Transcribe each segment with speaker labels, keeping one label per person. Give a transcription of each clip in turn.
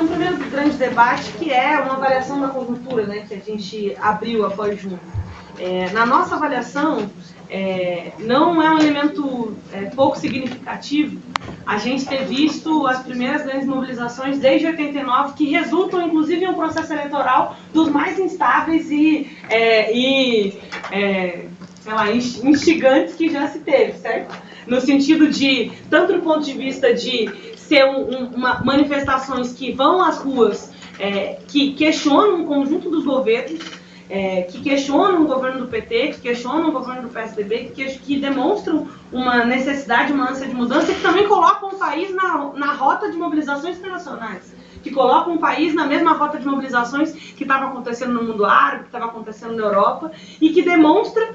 Speaker 1: um primeiro grande debate, que é uma avaliação da conjuntura, né, que a gente abriu após junho. Na nossa avaliação, não é um elemento pouco significativo a gente ter visto as primeiras grandes mobilizações desde 89, que resultam, inclusive, em um processo eleitoral dos mais instáveis e instigantes que já se teve, certo? No sentido de, tanto do ponto de vista de ser manifestações que vão às ruas, que questionam o conjunto dos governos, que questionam o governo do PT, que questionam o governo do PSDB, que demonstram uma necessidade, uma ânsia de mudança, e que também colocam o país na rota de mobilizações internacionais, que colocam o país na mesma rota de mobilizações que estava acontecendo no mundo árabe, que estava acontecendo na Europa, e que demonstra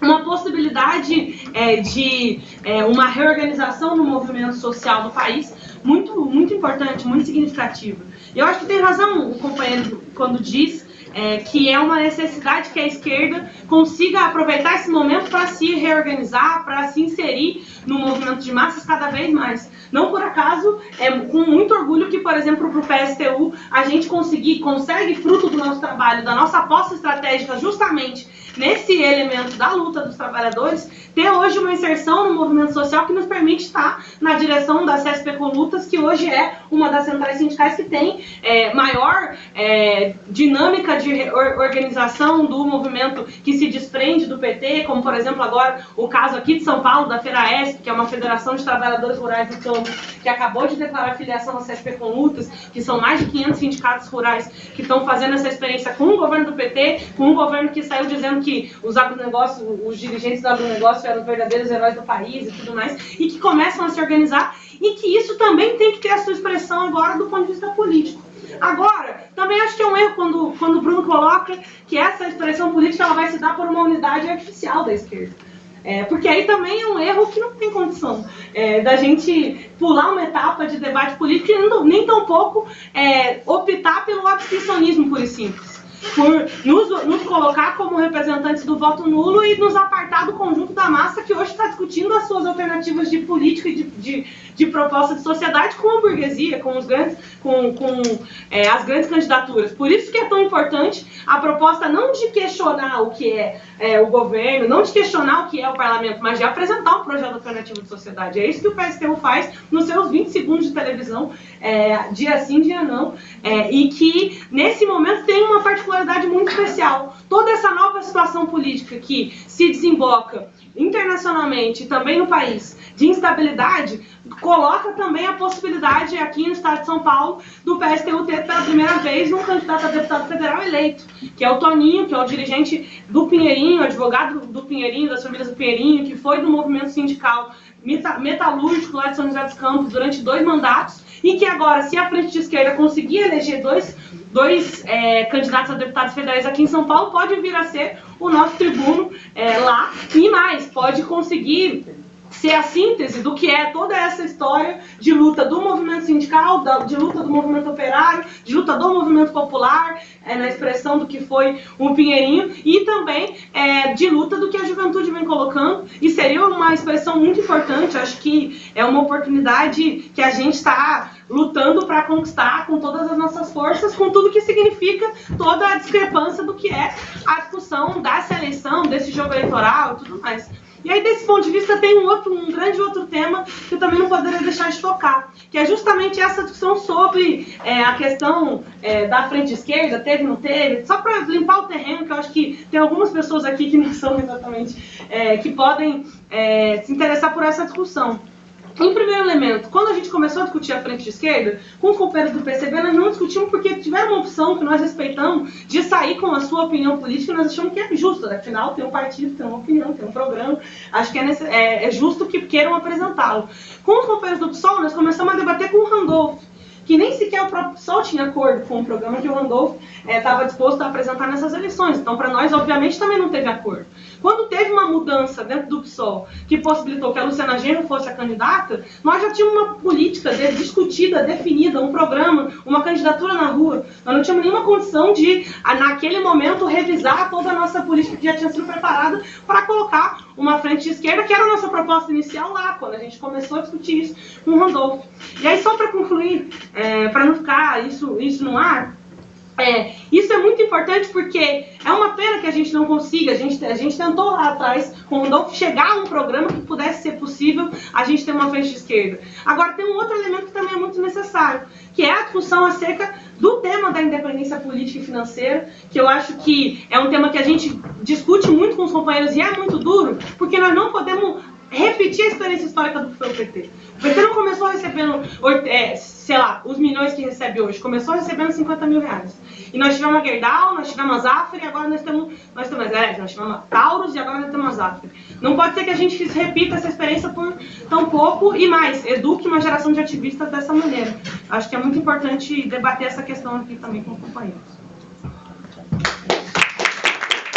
Speaker 1: uma possibilidade de uma reorganização no movimento social do país muito, muito importante, muito significativa. E eu acho que tem razão o companheiro quando diz que é uma necessidade que a esquerda consiga aproveitar esse momento para se reorganizar, para se inserir no movimento de massas cada vez mais. Não por acaso, com muito orgulho que, por exemplo, para o PSTU, a gente consegue, fruto do nosso trabalho, da nossa aposta estratégica, justamente nesse elemento da luta dos trabalhadores, ter hoje uma inserção no movimento social que nos permite estar na direção da CSP com Lutas, que hoje é uma das centrais sindicais que tem maior dinâmica de organização do movimento que se desprende do PT, como, por exemplo, agora o caso aqui de São Paulo, da FERAESP, que é uma Federação de Trabalhadores Rurais do Campo, que acabou de declarar filiação à CSP com Lutas, que são mais de 500 sindicatos rurais que estão fazendo essa experiência com o governo do PT, com um governo que saiu dizendo que os agronegócios, os dirigentes do agronegócio eram os verdadeiros heróis do país e tudo mais, e que começam a se organizar, e que isso também tem que ter a sua expressão agora do ponto de vista político. Agora, também acho que é um erro quando o Bruno coloca que essa expressão política ela vai se dar por uma unidade artificial da esquerda. Porque aí também é um erro que não tem condição da gente pular uma etapa de debate político e nem tampouco optar pelo abstencionismo puro e simples. Por nos colocar como representantes do voto nulo e nos apartar do conjunto da massa que hoje está discutindo as suas alternativas de política e de proposta de sociedade com a burguesia, com as grandes candidaturas. Por isso que é tão importante a proposta não de questionar o que é o governo, não de questionar o que é o parlamento, mas de apresentar um projeto alternativo de sociedade. É isso que o PSTU faz nos seus 20 segundos de televisão, dia sim, dia não, e que nesse momento tem uma particularidade muito especial. Toda essa nova situação política que se desemboca internacionalmente e também no país de instabilidade, coloca também a possibilidade aqui no estado de São Paulo do PSTU ter pela primeira vez um candidato a deputado federal eleito, que é o Toninho, que é o dirigente do Pinheirinho, advogado do Pinheirinho, das famílias do Pinheirinho, que foi do movimento sindical metalúrgico lá de São José dos Campos durante 2 mandatos, e que agora, se a frente de esquerda conseguir eleger dois candidatos a deputados federais aqui em São Paulo, pode vir a ser o nosso tribuno lá, e mais, pode conseguir ser a síntese do que é toda essa história de luta do movimento sindical, de luta do movimento operário, de luta do movimento popular, na expressão do que foi o Pinheirinho, e também de luta do que a juventude vem colocando, e seria uma expressão muito importante. Acho que é uma oportunidade que a gente está lutando para conquistar com todas as nossas forças, com tudo que significa toda a discrepância do que é a discussão dessa eleição, desse jogo eleitoral e tudo mais. E aí, desse ponto de vista, tem um grande outro tema que eu também não poderia deixar de tocar, que é justamente essa discussão sobre a questão da frente esquerda, teve, não teve, só para limpar o terreno, que eu acho que tem algumas pessoas aqui que não são exatamente, que podem se interessar por essa discussão. Em primeiro elemento, quando a gente começou a discutir a frente de esquerda, com os companheiros do PCB, nós não discutimos porque tiveram uma opção que nós respeitamos de sair com a sua opinião política, e nós achamos que é justo, afinal tem um partido, tem uma opinião, tem um programa, acho que é justo que queiram apresentá-lo. Com os companheiros do PSOL, nós começamos a debater com o Randolph, que nem sequer o próprio PSOL tinha acordo com o programa que o Randolph estava disposto a apresentar nessas eleições. Então, para nós, obviamente, também não teve acordo. Quando teve uma mudança dentro do PSOL que possibilitou que a Luciana Genro fosse a candidata, nós já tínhamos uma política discutida, definida, um programa, uma candidatura na rua. Nós não tínhamos nenhuma condição de, naquele momento, revisar toda a nossa política que já tinha sido preparada para colocar uma frente de esquerda, que era a nossa proposta inicial lá, quando a gente começou a discutir isso com o Randolph. E aí, só para concluir, deixar isso no ar. Isso é muito importante porque é uma pena que a gente não consiga, a gente tentou lá atrás, com o Randolph, chegar a um programa que pudesse ser possível a gente ter uma frente de esquerda. Agora tem um outro elemento que também é muito necessário, que é a discussão acerca do tema da independência política e financeira, que eu acho que é um tema que a gente discute muito com os companheiros e é muito duro, porque nós não podemos repetir a experiência histórica do que foi o PT. O PT não começou recebendo, sei lá, os milhões que recebe hoje, começou recebendo 50 mil reais. E nós tivemos a Gerdau, nós tivemos a Zafra e agora nós tivemos a Taurus e agora nós temos a Zafra. Não pode ser que a gente repita essa experiência por tão pouco e mais, eduque uma geração de ativistas dessa maneira. Acho que é muito importante debater essa questão aqui também com os companheiros.